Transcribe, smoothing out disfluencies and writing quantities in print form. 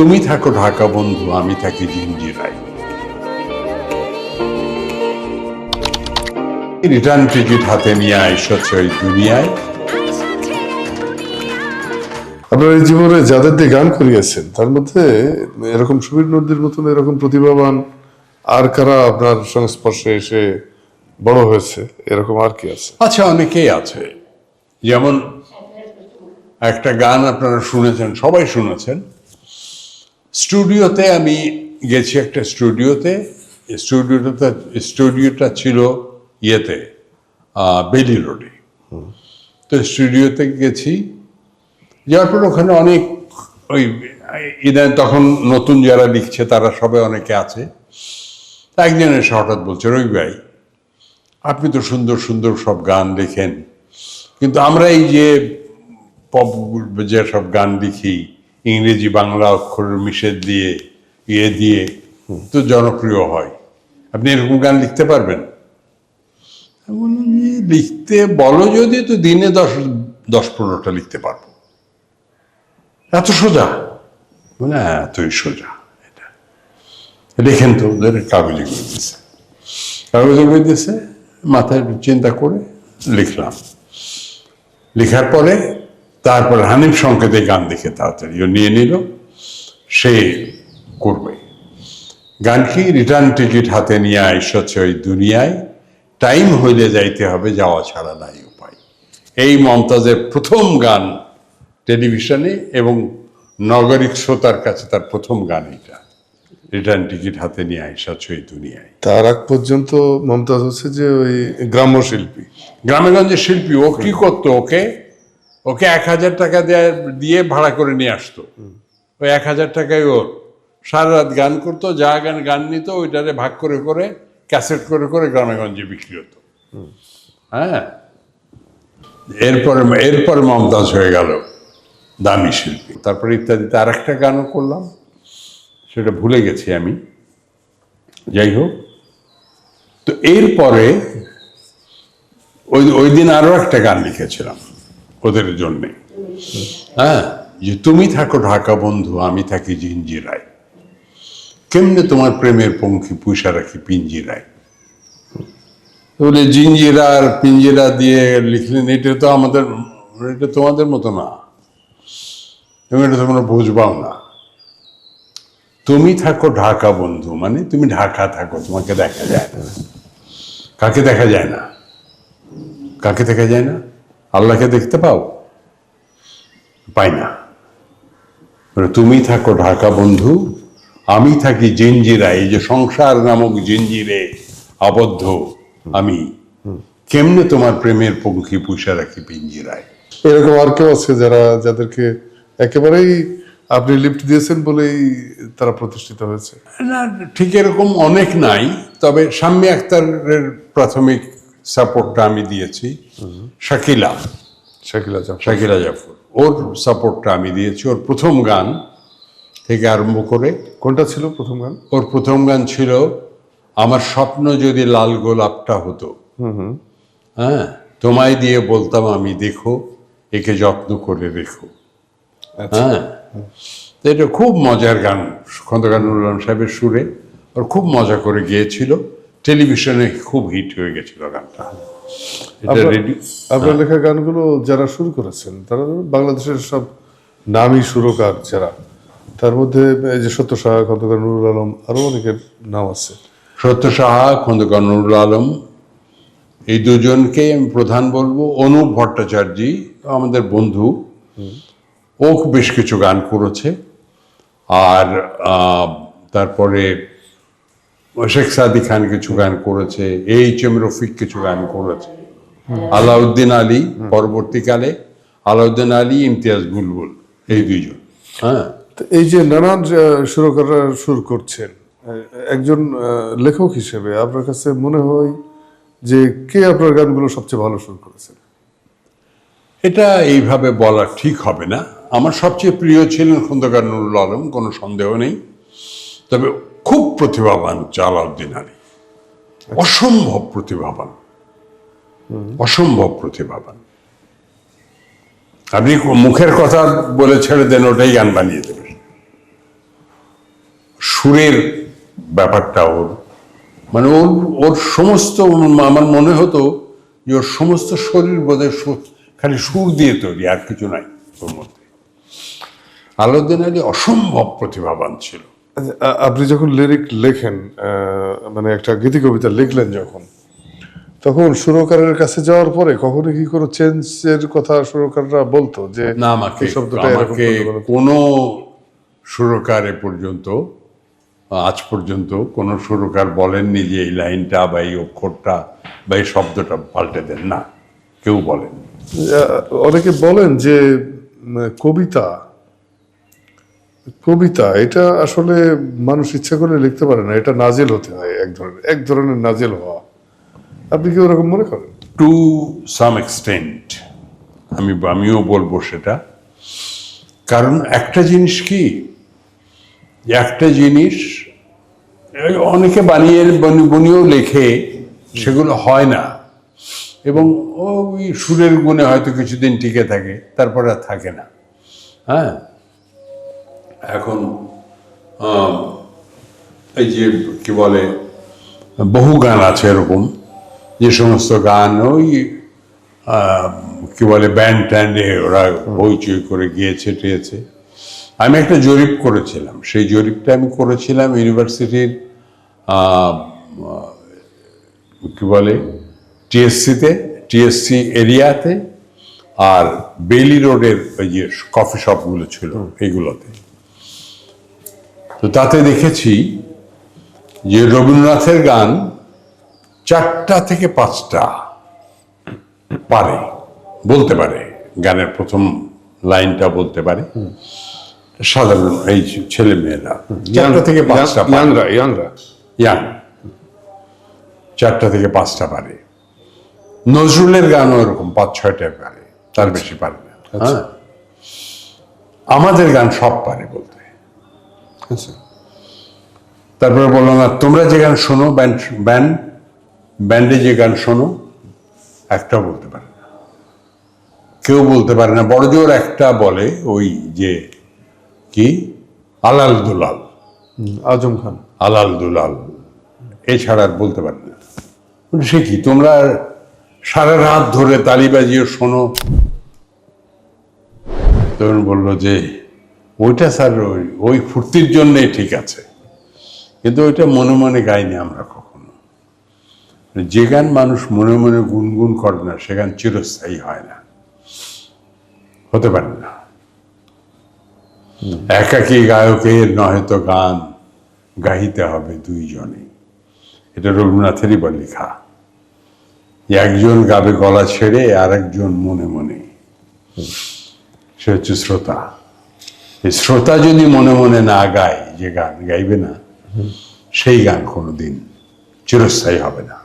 তুমি থাকো ঢাকা বন্ধু, আমি থাকি জিঞ্জিরায়। রিটার্ন টিকিট হাতে নিয়ে এসেছে ওই দুনিয়ায়। আপনার এই জীবনে যাদের দিয়ে গান করিয়েছেন তার মধ্যে এরকম সুবীর নদীর মতন এরকম প্রতিভাবান আর কারা আপনার সংস্পর্শে এসে বড় হয়েছে, এরকম আর কি আছে? আচ্ছা, অনেকেই আছে। যেমন একটা গান আপনারা শুনেছেন, সবাই শুনেছেন। স্টুডিওতে আমি গেছি, একটা স্টুডিওটা ছিল ইয়েতে, বেলি রোডে। তো স্টুডিওতে গেছি, যাওয়ার পর ওখানে অনেক ওই তখন নতুন যারা লিখছে তারা সবাই অনেকে আছে। একজন এসে হঠাৎ বলছে, রবি ভাই, আপনি তো সুন্দর সুন্দর সব গান লেখেন, কিন্তু আমরা এই যে পপ যে সব গান লিখি ইংরেজি বাংলা অক্ষরের মিশেল দিয়ে দিয়ে তো জনপ্রিয় হয়, আপনি এরকম গান লিখতে পারবেন? আমি বললাম, লিখতে বলো যদি, তো দিনে 10-15টা লিখতে পারবো। এত সোজা? মানে এতই সোজা এটা, লেখেন তো। ওদের কাগজে করে দিয়েছে, মাথায় চিন্তা করে লিখলাম। লেখার পরে তারপরে হানিফ সংকেতে গান দেখে তাড়াতাড়ি নিয়ে নিল, সে করবে গান। কি রিটার্ন টিকিট হাতে নিয়ে এসেছে ওই দুনিয়ায়, টাইম হইলে যাইতে হবে, যাওয়া ছাড়া নাই উপায়। এই মমতাজের প্রথম গান টেলিভিশনে এবং নগরিক শ্রোতার কাছে তার প্রথম গান এটা, রিটার্ন টিকিট হাতে নিয়ে এসেছে ওই দুনিয়ায়। তার আগ পর্যন্ত মমতাজ হচ্ছে যে ওই গ্রাম্য শিল্পী, গ্রামেগঞ্জের শিল্পী। ও কি করতো, ওকে 1000 টাকা দিয়ে ভাড়া করে নিয়ে আসতো। ওই 1000 টাকায় ওর সারা রাত গান করতো, যা গান নিত ওইটারে ভাগ করে করে ক্যাসেট করে করে গ্রামেগঞ্জে বিক্রি হতো। হ্যাঁ, এরপরে মমতাজ হয়ে গেল দামি শিল্পী। তারপরে ইত্যাদিতে আর একটা গানও করলাম, সেটা ভুলে গেছি আমি। যাই হোক, তো এরপরে ওই দিন আরো একটা গান লিখেছিলাম ওদের জন্যে। হ্যাঁ, যে তুমি থাকো ঢাকা বন্ধু, আমি থাকি জিঞ্জিরায়, কেমনে তোমার প্রেমের পঙ্খী পুষা রাখি পিঞ্জিরায়। বলে জিঞ্জিরা আর পিঞ্জিরা দিয়ে লিখলেন, এটা তোমাদের মতো না, তুমি এটা তোমরা বুঝবাও না। তুমি থাকো ঢাকা বন্ধু মানে তুমি ঢাকা থাকো, তোমাকে দেখা যায় না। কাকে দেখা যায় না? কাকে দেখা যায় না? আল্লাহকে দেখতে পাও? পাই না। তুমি থাকো ঢাকা বন্ধু, আমি থাকি জিঞ্জিরায়, এই যে সংসার নামক জিঞ্জিরে আবদ্ধ আমি, কেমনে তোমার প্রেমের পঙ্খী পুষা রাখি পিঞ্জিরায়। এরকম আর কেউ আছে যাদেরকে একেবারেই আপনি লিফট দিয়েছেন বলেই তারা প্রতিষ্ঠিত হয়েছে? না, ঠিক এরকম অনেক নাই, তবে শাম্মী আখতারের প্রাথমিক সাপোর্টটা আমি দিয়েছি। শাকিলা জাফর, ওর সাপোর্টটা আমি দিয়েছি। ওর প্রথম গান থেকে আরম্ভ করে। কোনটা ছিল প্রথম গান? ওর প্রথম গান ছিল আমার স্বপ্ন যদি লাল গোলাপটা হতো। হ্যাঁ, তোমায় দিয়ে বলতাম আমি, দেখো একে যত্ন করে রেখো। হ্যাঁ, তো এটা খুব মজার গান, খন্দকার নুরুল আলম সাহেবের সুরে। ওর খুব মজা করে গিয়েছিল, টেলিভিশনে খুব হিট হয়ে গেছিল গানটা। আপনার লেখা গানগুলো যারা শুরু করেছেন তারা বাংলাদেশের সব নামী সুরকার যারা, তার মধ্যে এই যে সত্য সাহা, খন্দকার নুরুল আলম, আরো অনেকের নাম আছে। সত্য সাহা, খন্দকার নুরুল আলম, এই দুজনকে আমি প্রধান বলবো। অনুপ ভট্টাচার্য আমাদের বন্ধু, ও বেশ কিছু গান করেছে। আর তারপরে শেখ সাদি খান কিছু গান করেছে, এইচ.এম. রফিক কিছু গান করেছে, আলাউদ্দিন আলী পরবর্তীকালে, আলাউদ্দিন আলী, ইমতিয়াজ বুলবুল, এই দুইজন। হ্যাঁ, এই যে নানান সুরকাররা সুর করছেন, একজন লেখক হিসেবে আপনার কাছে মনে হয় যে কে আপনার গানগুলো সবচেয়ে ভালো সুর করেছেন? এটা এইভাবে বলা ঠিক হবে না। আমার সবচেয়ে প্রিয় ছিলেন খন্দকার নুরুল আলম, কোনো সন্দেহ নেই। তবে খুব প্রতিভাবান আলাউদ্দিন আলী, অসম্ভব প্রতিভাবান। আপনি মুখের কথা বলে ছেড়ে দেন, ওটাই গান বানিয়ে দেবেন। সুরের ব্যাপারটা ওর, মানে ওর সমস্ত, আমার মনে হতো যে ওর সমস্ত শরীর বোধহয় খালি সুর দিয়ে তৈরি, আর কিছু নাই ওর মধ্যে। আলাউদ্দিন আলী অসম্ভব প্রতিভাবান ছিল। আপনি যখন লিরিক লেখেন, মানে একটা গীতি কবিতা লিখলেন যখন, তখন সুরকারের কাছে যাওয়ার পরে কখনো কি কোনো চেঞ্জের কথা সুরকাররা বলতো যে না, আমাকে এই শব্দটা এরকম আমাকে করতে পারো? কোনো সুরকার আজ পর্যন্ত কোনো সুরকার বলেননি যে এই লাইনটা বা এই অক্ষরটা বা এই শব্দটা পাল্টে দেন, না, কেউ বলেন। অনেকে বলেন যে কবিতা কবিতা এটা আসলে মানুষ ইচ্ছা করে লিখতে পারে না, এটা নাজেল হতে হয়, এক ধরনের নাজেল হওয়া। আপনি কি ওরকম মনে করেন? টু সাম এক্সটেন্ট আমিও বলবো সেটা। কারণ একটা জিনিস কি, একটা জিনিস অনেকে বনিয়েও লেখে, সেগুলো হয় না, এবং ওই সুরের গুণে হয়তো কিছুদিন টিকে থাকে, তারপরে আর থাকে না। হ্যাঁ, এখন এই যে কি বলে, বহু গান আছে এরকম, যে সমস্ত গান ওই কি বলে ব্যান্ড ট্যান্ডে ওরা হইচই করে গিয়েছে টিয়েছে। আমি একটা জরিপ করেছিলাম, সেই জরিপটা আমি করেছিলাম ইউনিভার্সিটির কি বলে টিএসসি এরিয়াতে, আর বেইলি রোডের ওই যে কফি শপগুলো ছিল এইগুলোতে। তো তাতে দেখেছি যে রবীন্দ্রনাথের গান 4টা থেকে 5টা বলতে পারে, গানের প্রথম লাইনটা বলতে পারে সাধারণ এই ছেলে মেয়েরা। 4টা থেকে 5টা ইয়াং 4টা থেকে 5টা পারে। নজরুলের গানও এরকম 5-6টা পারে, তার বেশি পারে না। হ্যাঁ, আমাদের গান সব পারে বলতে। তারপরে বললাম, না তোমরা যে গান শোনো, ব্যান্ডে যে গান শোনো, একটাও বলতে পারে না, কেউ বলতে পারে না। বড় জোর একটা বলে, ওই যে কি আলাল দুলাল, আজম খান, আলাল দুলাল, এছাড়া আর বলতে পারে না। সে কি, তোমরা সারা রাত ধরে তালি বাজিয়ে শোনো? তখন বললো যে ওইটা স্যার ওই ফুর্তির জন্যই ঠিক আছে, কিন্তু ওইটা মনে মনে গাইনি আমরা কখনো। যে গান মানুষ মনে মনে গুনগুন করে না, সে গান চিরস্থায়ী হয় না, হতে পারে না। একাকী গায়কের নয়তো গান গাইতে হবে দুইজনে, এটা রবীন্দ্রনাথেরই বা লেখা। একজন গাবে গলা ছেড়ে, আর একজন মনে মনে, সে হচ্ছে শ্রোতা। এই শ্রোতা যদি মনে মনে না গায়, যে গান গাইবে না, সেই গান কোনোদিন চিরস্থায়ী হবে না।